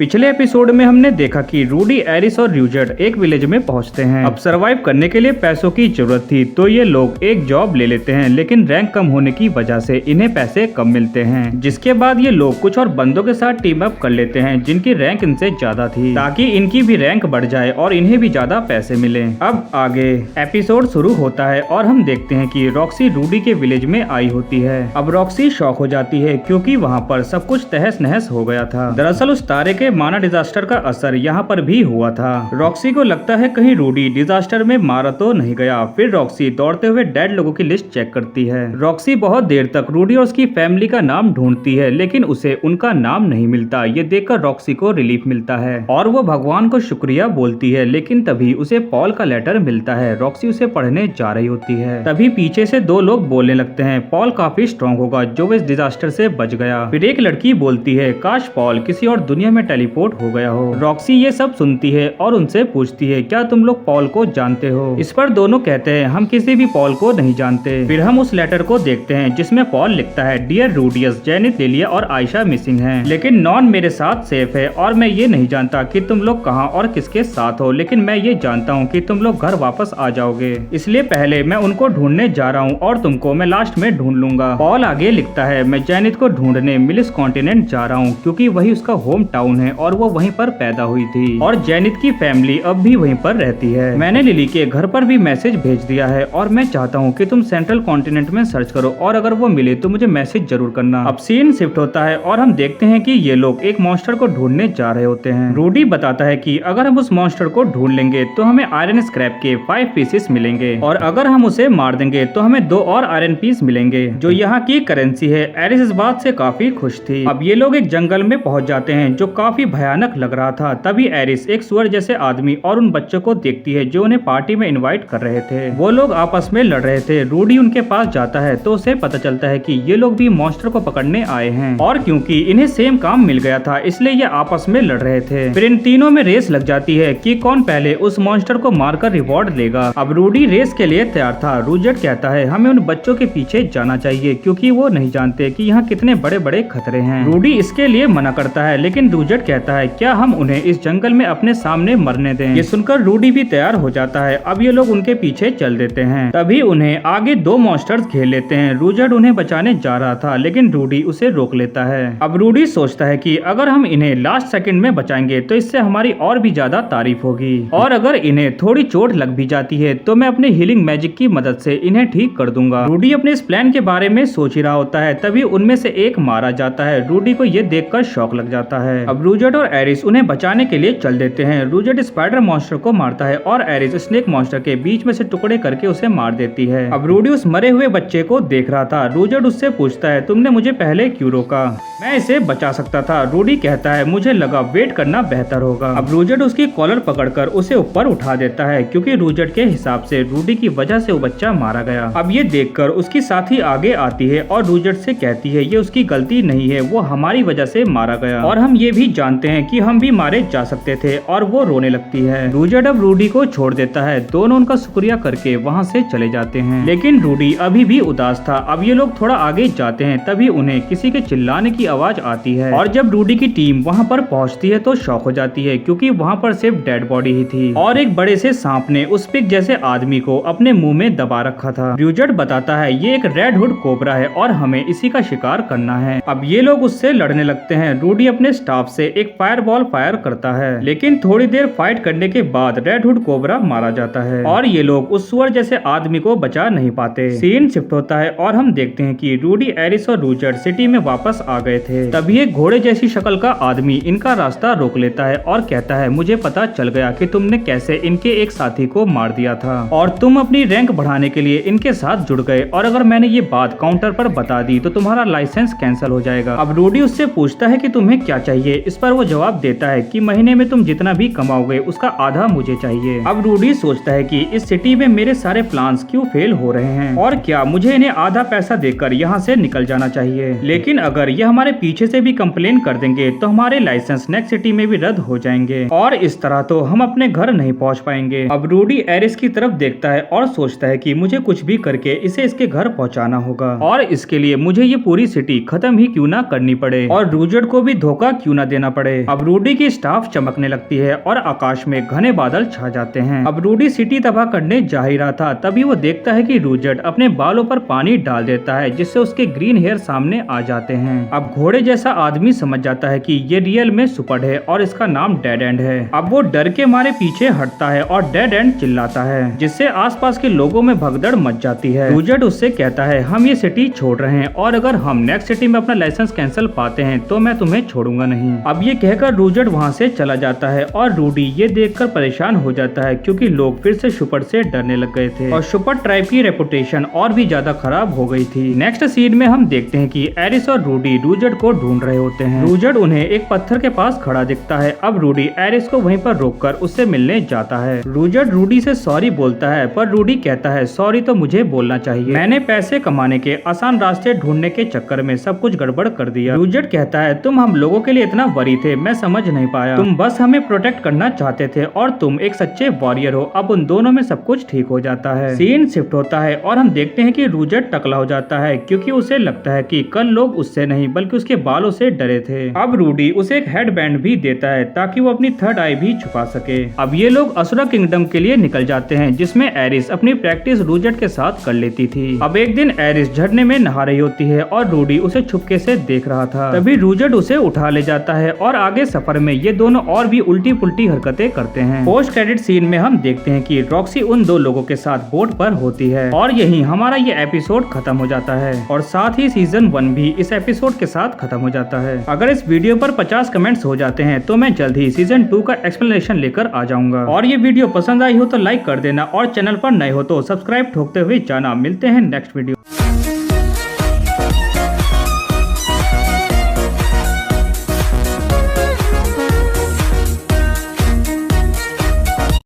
पिछले एपिसोड में हमने देखा कि रूडी, एरिस और र्यूजेट एक विलेज में पहुंचते हैं। अब सरवाइव करने के लिए पैसों की जरूरत थी तो ये लोग एक जॉब ले लेते हैं, लेकिन रैंक कम होने की वजह से इन्हें पैसे कम मिलते हैं। जिसके बाद ये लोग कुछ और बंदों के साथ टीम अप कर लेते हैं जिनकी रैंक इनसे ज्यादा थी, ताकि इनकी भी रैंक बढ़ जाए और इन्हें भी ज्यादा पैसे मिले। अब आगे एपिसोड शुरू होता है और हम देखते हैं कि रॉक्सी रूडी के विलेज में आई होती है। अब रॉक्सी शॉक हो जाती है क्योंकि वहाँ पर सब कुछ तहस नहस हो गया था। दरअसल उस तारे के माना डिजास्टर का असर यहाँ पर भी हुआ था। रॉक्सी को लगता है कहीं रूडी डिजास्टर में मारा तो नहीं गया। फिर रॉक्सी दौड़ते हुए डेड लोगों की लिस्ट चेक करती है। रॉक्सी बहुत देर तक रूडी और उसकी फैमिली का नाम ढूंढती है, लेकिन उसे उनका नाम नहीं मिलता। ये देखकर रॉक्सी को रिलीफ मिलता है और वो भगवान को शुक्रिया बोलती है, लेकिन तभी उसे पॉल का लेटर मिलता है। रॉक्सी उसे पढ़ने जा रही होती है, तभी पीछे से दो लोग बोलने लगते हैं, पॉल काफी स्ट्रॉन्ग होगा जो इस डिजास्टर से बच गया। फिर एक लड़की बोलती है, काश पॉल किसी और दुनिया में टेलीपोर्ट हो गया हो। रॉक्सी ये सब सुनती है और उनसे पूछती है, क्या तुम लोग पॉल को जानते हो? इस पर दोनों कहते हैं, हम किसी भी पॉल को नहीं जानते। फिर हम उस लेटर को देखते हैं जिसमें पॉल लिखता है, डियर रूडियस, जेनिथ, लिलिया और आयशा मिसिंग हैं, लेकिन नॉन मेरे साथ सेफ है और मैं ये नहीं जानता कि तुम लोग कहाँ और किसके साथ हो, लेकिन मैं ये जानता हूँ कि तुम लोग घर वापस आ जाओगे, इसलिए पहले मैं उनको ढूंढने जा रहा हूँ और तुमको मैं लास्ट में ढूंढ लूंगा। पॉल आगे लिखता है, मैं जेनिथ को ढूंढने मिलिस कॉन्टिनेंट जा रहा हूँ क्योंकि वही उसका होम टाउन है और वो वहीं पर पैदा हुई थी और जेनिथ की फैमिली अब भी वहीं पर रहती है। मैंने लिली के घर पर भी मैसेज भेज दिया है और मैं चाहता हूँ कि तुम सेंट्रल कॉन्टिनेंट में सर्च करो और अगर वो मिले तो मुझे मैसेज जरूर करना। अब सीन शिफ्ट होता है और हम देखते हैं कि ये लोग एक मॉन्स्टर को ढूंढने जा रहे होते हैं। रूडी बताता है कि अगर हम उस मॉन्स्टर को ढूंढ लेंगे तो हमें आयरन स्क्रैप के 5 पीसेस मिलेंगे और अगर हम उसे मार देंगे तो हमें 2 और आयरन पीस मिलेंगे जो यहाँ की करेंसी है। एरिस इस बात से काफी खुश थी। अब ये लोग एक जंगल में पहुँच जाते हैं जो काफी भयानक लग रहा था। तभी एरिस एक सुअर जैसे आदमी और उन बच्चों को देखती है जो उन्हें पार्टी में इनवाइट कर रहे थे। वो लोग आपस में लड़ रहे थे। रूडी उनके पास जाता है तो उसे पता चलता है कि ये लोग भी मॉन्स्टर को पकड़ने आए हैं और क्योंकि इन्हें सेम काम मिल गया था इसलिए ये आपस में लड़ रहे थे। फिर इन तीनों में रेस लग जाती है कि कौन पहले उस मॉन्स्टर को मारकर रिवॉर्ड लेगा। अब रूडी रेस के लिए तैयार था। रूजेट कहता है, हमें उन बच्चों के पीछे जाना चाहिए क्योंकि वो नहीं जानते कि यहाँ कितने बड़े बड़े खतरे हैं। रूडी इसके लिए मना करता है, लेकिन रूजेट कहता है, क्या हम उन्हें इस जंगल में अपने सामने मरने दें? ये सुनकर रूडी भी तैयार हो जाता है। अब ये लोग उनके पीछे चल देते हैं। तभी उन्हें आगे 2 मॉन्स्टर्स घेर लेते हैं। रूजेट उन्हें बचाने जा रहा था, लेकिन रूडी उसे रोक लेता है। अब रूडी सोचता है कि अगर हम इन्हें लास्ट सेकंड में बचाएंगे तो इससे हमारी और भी ज्यादा तारीफ होगी और अगर इन्हें थोड़ी चोट लग भी जाती है तो मैं अपने हीलिंग मैजिक की मदद से इन्हें ठीक कर दूंगा। रूडी अपने इस प्लान के बारे में सोच ही रहा होता है, तभी उनमें से एक मारा जाता है। रूडी को ये देखकर शॉक लग जाता है। अब रूजेट और एरिस उन्हें बचाने के लिए चल देते हैं। रूजेट स्पाइडर मॉन्स्टर को मारता है और एरिस स्नेक मॉन्स्टर के बीच में से टुकड़े करके उसे मार देती है। अब रूडी उस मरे हुए बच्चे को देख रहा था। रूजेट उससे पूछता है, तुमने मुझे पहले क्यों रोका? मैं इसे बचा सकता था। रूडी कहता है, मुझे लगा वेट करना बेहतर होगा। अब रूजेट उसकी कॉलर पकड़कर उसे ऊपर उठा देता है क्योंकि रूजेट के हिसाब से रूडी की वजह से वो बच्चा मारा गया। अब ये देखकर उसकी साथी आगे आती है और रूजेट से कहती है, ये उसकी गलती नहीं है, वो हमारी वजह से मारा गया और हम ये भी जानते हैं कि हम भी मारे जा सकते थे, और वो रोने लगती है। रूजेट अब रूडी को छोड़ देता है। दोनों उनका शुक्रिया करके वहाँ से चले जाते हैं, लेकिन रूडी अभी भी उदास था। अब ये लोग थोड़ा आगे जाते हैं, तभी उन्हें किसी के चिल्लाने की आवाज आती है और जब रूडी की टीम वहाँ पर पहुँचती है तो शॉक हो जाती है क्योंकि वहाँ पर सिर्फ डेड बॉडी ही थी और एक बड़े से सांप ने उस पिग जैसे आदमी को अपने मुंह में दबा रखा था। रूजेट बताता है, ये एक रेड हुड कोबरा है और हमें इसी का शिकार करना है। अब ये लोग उससे लड़ने लगते हैं। रूडी अपने स्टाफ से एक फायरबॉल फायर करता है, लेकिन थोड़ी देर फाइट करने के बाद रेड हुड कोबरा मारा जाता है और ये लोग उस सुअर जैसे आदमी को बचा नहीं पाते। सीन शिफ्ट होता है और हम देखते हैं कि रूडी, एरिस और रूजेट सिटी में वापस आ गए थे। तभी एक घोड़े जैसी शक्ल का आदमी इनका रास्ता रोक लेता है और कहता है, मुझे पता चल गया कि तुमने कैसे इनके एक साथी को मार दिया था और तुम अपनी रैंक बढ़ाने के लिए इनके साथ जुड़ गए, और अगर मैंने ये बात काउंटर पर बता दी तो तुम्हारा लाइसेंस कैंसिल हो जाएगा। अब रूडी उससे पूछता है कि तुम्हें क्या चाहिए। इस पर वो जवाब देता है कि महीने में तुम जितना भी कमाओगे उसका आधा मुझे चाहिए। अब रूडी सोचता है कि इस सिटी में मेरे सारे प्लान्स क्यों फेल हो रहे हैं और क्या मुझे इन्हें आधा पैसा देकर यहाँ से निकल जाना चाहिए, लेकिन अगर ये हमारे पीछे से भी कंप्लेन कर देंगे तो हमारे लाइसेंस नेक्स्ट सिटी में भी रद्द हो जाएंगे और इस तरह तो हम अपने घर नहीं पहुँच पाएंगे। अब रूडी एरिस की तरफ देखता है और सोचता है कि मुझे कुछ भी करके इसे इसके घर पहुँचाना होगा और इसके लिए मुझे ये पूरी सिटी खत्म ही क्यों ना करनी पड़े और रूजेट को भी धोखा क्यों ना देना पड़े। अब रूडी की स्टाफ चमकने लगती है और आकाश में घने बादल छा जाते हैं। अब रूडी सिटी तबाह करने जा ही रहा था, तभी वो देखता है कि रूजर्ट अपने बालों पर पानी डाल देता है, जिससे उसके ग्रीन हेयर सामने आ जाते हैं। अब घोड़े जैसा आदमी समझ जाता है कि ये रियल में सुपर्ड है और इसका नाम डेड एंड है। अब वो डर के मारे पीछे हटता है और डेड एंड चिल्लाता है, जिससे आसपास के लोगों में भगदड़ मच जाती है। रूजर्ट उससे कहता है, हम ये सिटी छोड़ रहे हैं और अगर हम नेक्स्ट सिटी में अपना लाइसेंस कैंसिल पाते हैं तो मैं तुम्हें छोड़ूंगा नहीं। अब ये कहकर रूजर्ट वहाँ से चला जाता है और रूडी ये देखकर परेशान हो जाता है, क्योंकि लोग फिर से शुपर से डरने लग गए थे और शुपर ट्राइब की रेपुटेशन और भी ज्यादा खराब हो गई थी। नेक्स्ट सीन में हम देखते हैं कि एरिस और रूडी रूजर्ट को ढूंढ रहे होते हैं। रूजर्ट उन्हें एक पत्थर के पास खड़ा दिखता है। अब रूडी एरिस को वहीं पर रोककर उससे मिलने जाता है। रूजर्ट रूडी से सॉरी बोलता है, पर रूडी कहता है, सॉरी तो मुझे बोलना चाहिए, मैंने पैसे कमाने के आसान रास्ते ढूंढने के चक्कर में सब कुछ गड़बड़ कर दिया। रूजर्ट कहता है, तुम हम लोगों के लिए इतना वरी थे, मैं समझ नहीं पाया, तुम बस हमें प्रोटेक्ट करना चाहते थे और तुम एक सच्चे वॉरियर हो। अब उन दोनों में सब कुछ ठीक हो जाता है। सीन शिफ्ट होता है और हम देखते हैं कि रूजर्ट टकला हो जाता है, क्योंकि उसे लगता है कि कल लोग उससे नहीं बल्कि उसके बालों से डरे थे। अब रूडी उसे एक हेड बैंड भी देता है ताकि वो अपनी थर्ड आई भी छुपा सके। अब ये लोग असुरा किंगडम के लिए निकल जाते हैं, जिसमें एरिस अपनी प्रैक्टिस रूजर्ट के साथ कर लेती थी। अब एक दिन एरिस झरने में नहा रही होती है और रूडी उसे छुपके से देख रहा था। तभी रूजर्ट उसे उठा ले जाता है और आगे सफर में ये दोनों और भी उल्टी पुल्टी हरकतें करते हैं। पोस्ट क्रेडिट सीन में हम देखते हैं कि रॉक्सी उन दो लोगों के साथ बोट पर होती है और यही हमारा ये एपिसोड खत्म हो जाता है और साथ ही सीजन 1 भी इस एपिसोड के साथ खत्म हो जाता है। अगर इस वीडियो पर 50 कमेंट्स हो जाते हैं तो मैं जल्द ही सीजन 2 का एक्सप्लेनेशन लेकर आ जाऊंगा। और ये वीडियो पसंद आई हो तो लाइक कर देना और चैनल पर नए हो तो सब्सक्राइब ठोकते हुए जाना। मिलते हैं नेक्स्ट वीडियो।